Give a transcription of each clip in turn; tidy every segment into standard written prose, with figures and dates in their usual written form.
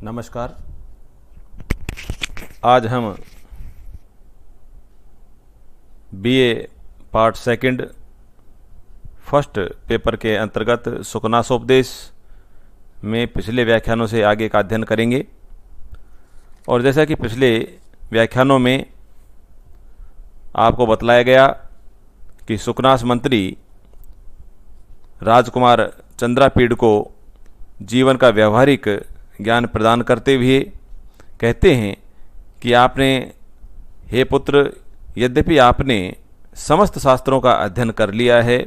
नमस्कार। आज हम BA part second first paper के अंतर्गत सुखनासोपदेश में पिछले व्याख्यानों से आगे का अध्ययन करेंगे। और जैसा कि पिछले व्याख्यानों में आपको बतलाया गया कि सुखनास मंत्री राजकुमार चंद्रापीड़ को जीवन का व्यवहारिक ज्ञान प्रदान करते हुए कहते हैं कि आपने, हे पुत्र, यद्यपि आपने समस्त शास्त्रों का अध्ययन कर लिया है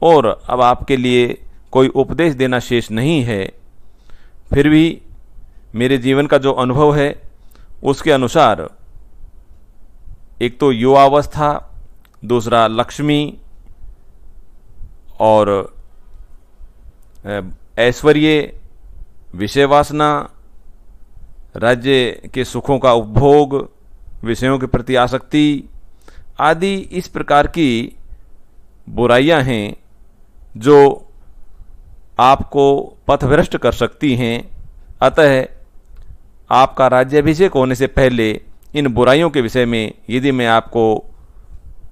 और अब आपके लिए कोई उपदेश देना शेष नहीं है, फिर भी मेरे जीवन का जो अनुभव है उसके अनुसार एक तो युवावस्था, दूसरा लक्ष्मी और ऐश्वर्य, विषय वासना, राज्य के सुखों का उपभोग, विषयों के प्रति आसक्ति आदि इस प्रकार की बुराइयां हैं जो आपको पथभ्रष्ट कर सकती हैं। अतः आपका राज्याभिषेक होने से पहले इन बुराइयों के विषय में यदि मैं आपको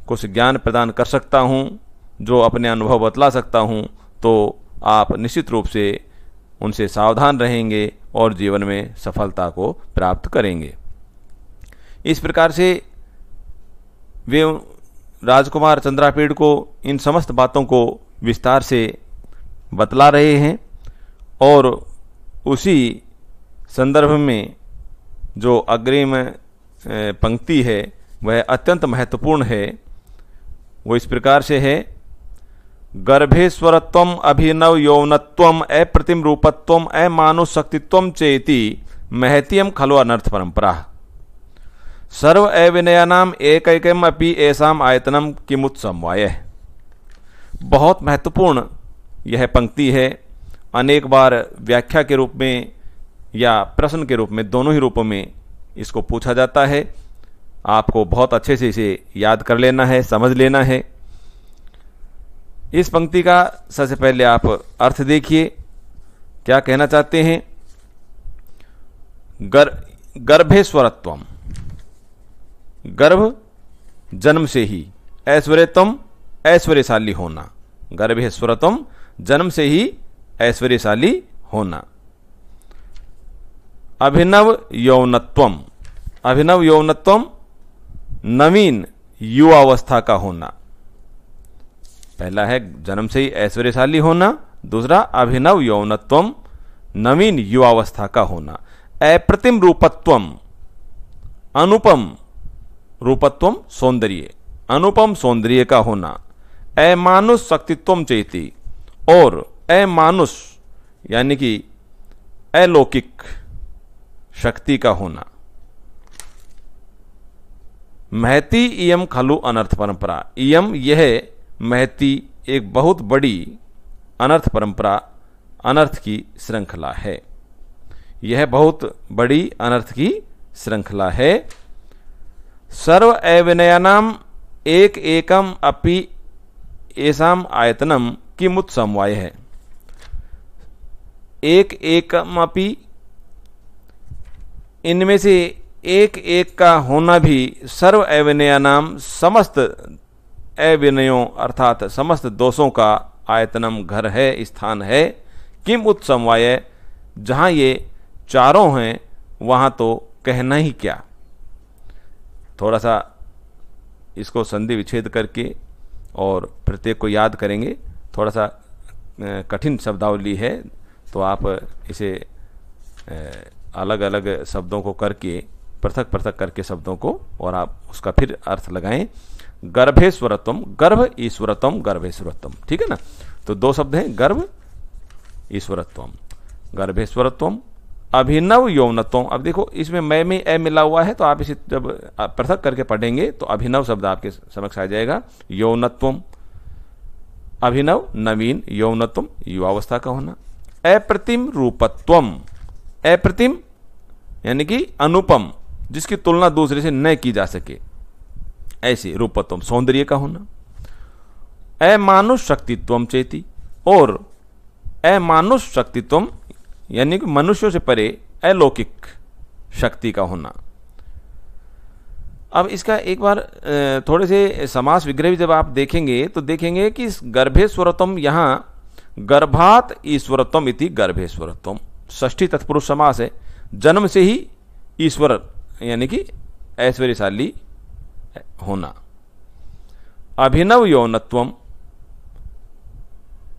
कुछ ज्ञान प्रदान कर सकता हूं, जो अपने अनुभव बतला सकता हूं, तो आप निश्चित रूप से उनसे सावधान रहेंगे और जीवन में सफलता को प्राप्त करेंगे। इस प्रकार से वे राजकुमार चंद्रापीड़ को इन समस्त बातों को विस्तार से बतला रहे हैं। और उसी संदर्भ में जो अग्रिम पंक्ति है वह अत्यंत महत्वपूर्ण है। वो इस प्रकार से है, गर्भेश्वरत्वम अभिनव यौनत्वम अप्रतिम रूपत्वम अमानुषशक्तित्वम चेति महत्यम खलु अनर्थ परंपरा सर्व अविनयानाम एकैकम अपि ऐसाम आयतनम किमुत समवाय। बहुत महत्वपूर्ण यह पंक्ति है। अनेक बार व्याख्या के रूप में या प्रश्न के रूप में, दोनों ही रूपों में इसको पूछा जाता है। आपको बहुत अच्छे से इसे याद कर लेना है, समझ लेना है। इस पंक्ति का सबसे पहले आप अर्थ देखिए, क्या कहना चाहते हैं। गर्भेश्वरत्वम, गर्भ जन्म से ही, ऐश्वर्यत्वम ऐश्वर्यशाली होना, गर्भेश्वरत्वम जन्म से ही ऐश्वर्यशाली होना। अभिनव यौनत्वम, अभिनव यौनत्वम नवीन युवावस्था का होना। पहला है जन्म से ही ऐश्वर्यशाली होना, दूसरा अभिनव यौनत्वम नवीन युवावस्था का होना। अप्रतिम रूपत्वम, अनुपम रूपत्वम सौंदर्य, अनुपम सौंदर्य का होना। अमानुष शक्तित्वम चेति, और अमानुष यानी कि अलौकिक शक्ति का होना। महती इयम खलु अनर्थ परंपरा, इयम यह महती एक बहुत बड़ी अनर्थ परंपरा, अनर्थ की श्रृंखला है। यह बहुत बड़ी अनर्थ की श्रृंखला है। सर्व अविनयानाम एक एकम अपि ऐसाम आयतनम किमुत समवाय है। एक एकम अपि, इनमें से एक एक का होना भी सर्व अविनयानाम समस्त अविनयों अर्थात समस्त दोषों का आयतनम घर है, स्थान है। किम उत समवाय, जहाँ ये चारों हैं वहाँ तो कहना ही क्या। थोड़ा सा इसको संधि विच्छेद करके और प्रत्येक को याद करेंगे। थोड़ा सा कठिन शब्दावली है, तो आप इसे अलग अलग शब्दों को करके, पृथक पृथक करके शब्दों को, और आप उसका फिर अर्थ लगाएं। गर्भेश्वरत्वम, गर्भ ईश्वरत्वम, गर्भेश्वरत्वम, ठीक है ना। तो दो शब्द हैं, गर्भ ईश्वरत्वम, गर्भेश्वरत्वम। अभिनव यौनत्वम, अब देखो इसमें मैं में ए मिला हुआ है, तो आप इसे जब पृथक करके पढ़ेंगे तो अभिनव शब्द आपके समक्ष आ जाएगा। यौनत्वम, अभिनव नवीन, यौनत्वम युवावस्था का होना। अप्रतिम रूपत्वम, अप्रतिम यानी कि अनुपम, जिसकी तुलना दूसरे से न की जा सके, ऐसे रूपत्वम सौंदर्य का होना। अमानुष शक्तित्वम चेति, और अमानुष शक्तित्वम यानी कि मनुष्यों से परे अलौकिक शक्ति का होना। अब इसका एक बार थोड़े से समास विग्रह भी जब आप देखेंगे तो देखेंगे कि गर्भेश्वरत्वम, यहाँ गर्भात ईश्वरत्वम इति गर्भेश्वरत्वम षष्ठी तत्पुरुष समास है। जन्म से ही ईश्वर यानी कि ऐश्वर्यशाली होना। अभिनव यौनत्वम,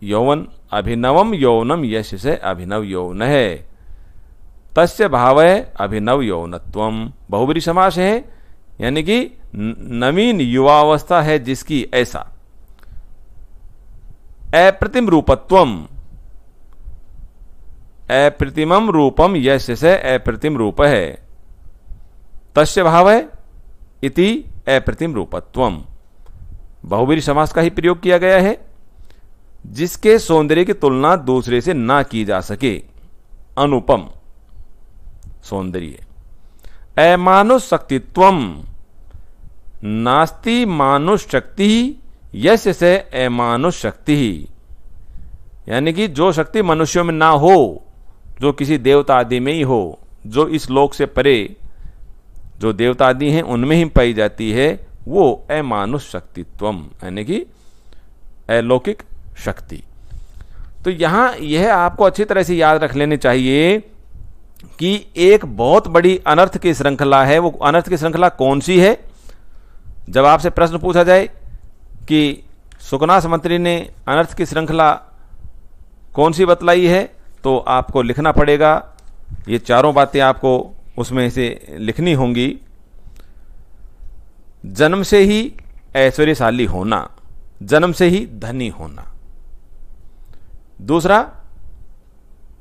यौवन अभिनवम यौनम यश से अभिनव यौन है, तस्य भाव है अभिनव यौनत्वम, बहुब्री समास है यानी कि नवीन युवावस्था है जिसकी, ऐसा। अप्रतिम रूपत्वम, अप्रतिमम रूपम यश से अप्रतिम रूप है, तस्य भाव है इति अप्रतिम रूपत्वम, बहुब्री समास का ही प्रयोग किया गया है, जिसके सौंदर्य की तुलना दूसरे से ना की जा सके, अनुपम सौंदर्य। अमानुष शक्तित्वम, नास्ति मानुष शक्ति यश से अमानुष शक्ति, यानी कि जो शक्ति मनुष्यों में ना हो, जो किसी देवता आदि में ही हो, जो इस लोक से परे जो देवता आदि हैं उनमें ही पाई जाती है, वो अमानुष शक्तित्वम यानी कि अलौकिक शक्ति। तो यहां यह आपको अच्छी तरह से याद रख लेनी चाहिए कि एक बहुत बड़ी अनर्थ की श्रृंखला है। वो अनर्थ की श्रृंखला कौन सी है? जब आपसे प्रश्न पूछा जाए कि सुकनास मंत्री ने अनर्थ की श्रृंखला कौन सी बतलाई है, तो आपको लिखना पड़ेगा, ये चारों बातें आपको उसमें से लिखनी होंगी। जन्म से ही ऐश्वर्यशाली होना, जन्म से ही धनी होना। दूसरा,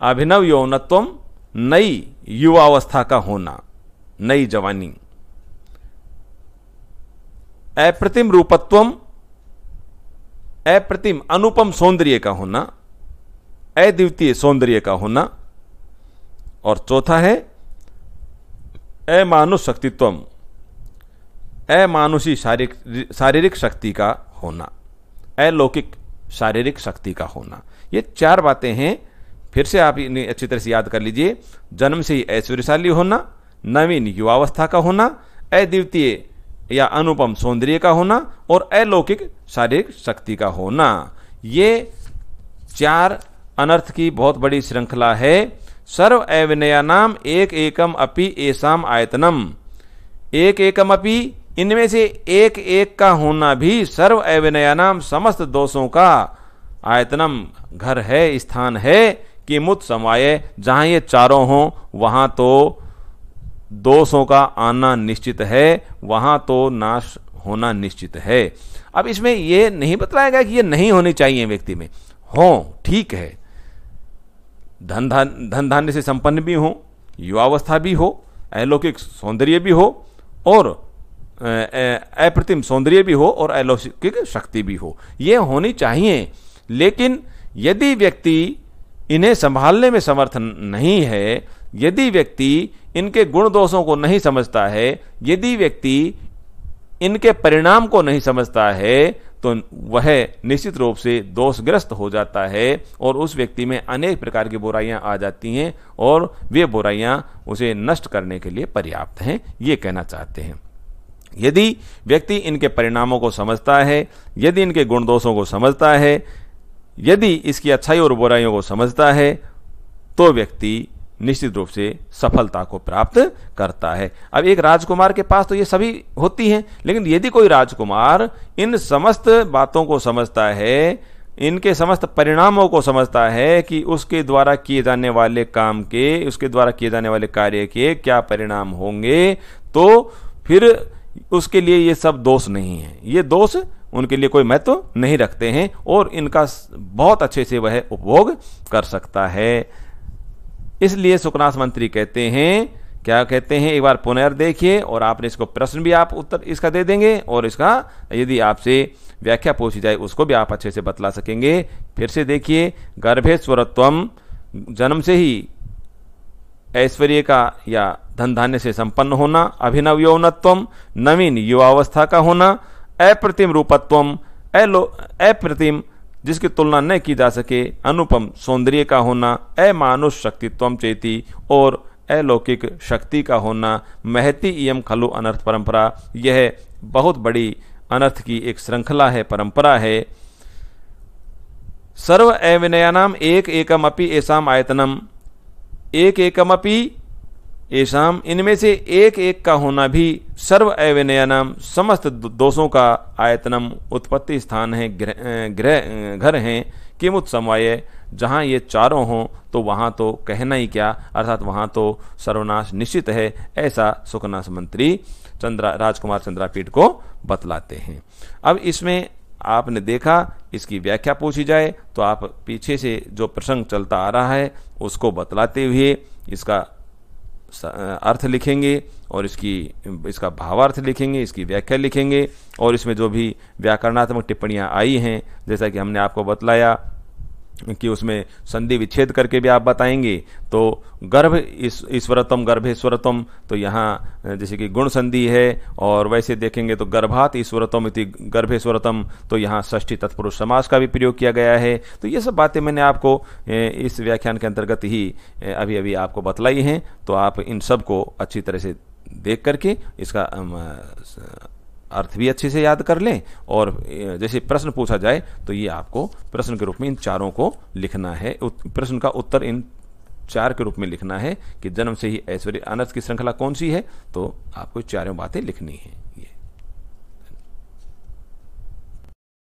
अभिनव यौनत्वम, नई युवावस्था का होना, नई जवानी। अप्रतिम रूपत्वम, अप्रतिम अनुपम सौंदर्य का होना, अद्वितीय सौंदर्य का होना। और चौथा है अमानुष शक्तित्वम, अमानुषी शारीरिक शक्ति का होना, अलौकिक शारीरिक शक्ति का होना। ये चार बातें हैं, फिर से आप इन्हें अच्छी तरह से याद कर लीजिए। जन्म से ही ऐश्वर्यशाली होना, नवीन युवावस्था का होना, अद्वितीय या अनुपम सौंदर्य का होना और अलौकिक शारीरिक शक्ति का होना। ये चार अनर्थ की बहुत बड़ी श्रृंखला है। सर्व अविनयानाम एक एकम अपि एसाम आयतनम, एक एकम अपि, इनमें से एक एक का होना भी सर्व अविनयानाम समस्त दोषों का आयतनम घर है, स्थान है कि मुत समाये, जहां ये चारों हों वहां तो दोषों का आना निश्चित है, वहां तो नाश होना निश्चित है। अब इसमें यह नहीं बतलाया गया कि ये नहीं होनी चाहिए व्यक्ति में, हो ठीक है, धन धान्य से संपन्न भी हो, युवावस्था भी हो, अलौकिक सौंदर्य भी हो और अप्रतिम सौंदर्य भी हो और अलौकिक शक्ति भी हो, ये होनी चाहिए। लेकिन यदि व्यक्ति इन्हें संभालने में समर्थ नहीं है, यदि व्यक्ति इनके गुण दोषों को नहीं समझता है, यदि व्यक्ति इनके परिणाम को नहीं समझता है, तो वह निश्चित रूप से दोषग्रस्त हो जाता है और उस व्यक्ति में अनेक प्रकार की बुराइयां आ जाती हैं और वे बुराइयां उसे नष्ट करने के लिए पर्याप्त हैं, ये कहना चाहते हैं। यदि व्यक्ति इनके परिणामों को समझता है, यदि इनके गुण दोषों को समझता है, यदि इसकी अच्छाई और बुराइयों को समझता है, तो व्यक्ति निश्चित रूप से सफलता को प्राप्त करता है। अब एक राजकुमार के पास तो ये सभी होती हैं, लेकिन यदि कोई राजकुमार इन समस्त बातों को समझता है, इनके समस्त परिणामों को समझता है कि उसके द्वारा किए जाने वाले काम के, उसके द्वारा किए जाने वाले कार्य के क्या परिणाम होंगे, तो फिर उसके लिए ये सब दोष नहीं है, ये दोष उनके लिए कोई महत्व नहीं रखते हैं और इनका बहुत अच्छे से वह उपभोग कर सकता है। इसलिए सुकनास मंत्री कहते हैं, क्या कहते हैं, एक बार पुनर् देखिए और आपने इसको प्रश्न भी आप उत्तर इसका दे देंगे और इसका यदि आपसे व्याख्या पूछी जाए उसको भी आप अच्छे से बतला सकेंगे। फिर से देखिए, गर्भेश्वरत्वम, जन्म से ही ऐश्वर्य का या धन धान्य से संपन्न होना, अभिनव यौनत्वम, नवीन युवावस्था का होना, अप्रतिम रूपत्वम, अप्रतिम जिसकी तुलना न की जा सके अनुपम सौंदर्य का होना, अमानुष शक्तित्वम चेति और अलौकिक शक्ति का होना, महति इयम खलु अनर्थ परंपरा, यह बहुत बड़ी अनर्थ की एक श्रृंखला है, परंपरा है। सर्व अविनयानाम एक एकमपि एसाम आयतनम, एक एकमपि एसाम, इनमें से एक एक का होना भी, सर्व अविनयानाम, समस्त दोषों का, आयतनम, उत्पत्ति स्थान है, गृह घर हैं, किमुत समवाय, जहाँ ये चारों हों तो वहाँ तो कहना ही क्या, अर्थात वहाँ तो सर्वनाश निश्चित है, ऐसा सुखनाश मंत्री राजकुमार चंद्रापीठ को बतलाते हैं। अब इसमें आपने देखा, इसकी व्याख्या पूछी जाए तो आप पीछे से जो प्रसंग चलता आ रहा है उसको बतलाते हुए इसका अर्थ लिखेंगे और इसका भावार्थ लिखेंगे, इसकी व्याख्या लिखेंगे, और इसमें जो भी व्याकरणात्मक टिप्पणियां आई हैं, जैसा कि हमने आपको बतलाया कि उसमें संधि विच्छेद करके भी आप बताएंगे। तो गर्भ ईश्वरत्वम, गर्भेश्वरत्वम, तो यहाँ जैसे कि गुण संधि है, और वैसे देखेंगे तो गर्भात ईश्वरत्वम इति गर्भेश्वरत्वम, तो यहाँ षष्ठी तत्पुरुष समास का भी प्रयोग किया गया है। तो ये सब बातें मैंने आपको इस व्याख्यान के अंतर्गत ही अभी अभी आपको बतलाई हैं। तो आप इन सब को अच्छी तरह से देख करके इसका अर्थ भी अच्छे से याद कर लें, और जैसे प्रश्न पूछा जाए तो ये आपको प्रश्न के रूप में इन चारों को लिखना है, प्रश्न का उत्तर इन चार के रूप में लिखना है कि जन्म से ही ऐश्वर्य अनर्थ की श्रृंखला कौन सी है, तो आपको चारों बातें लिखनी है। ये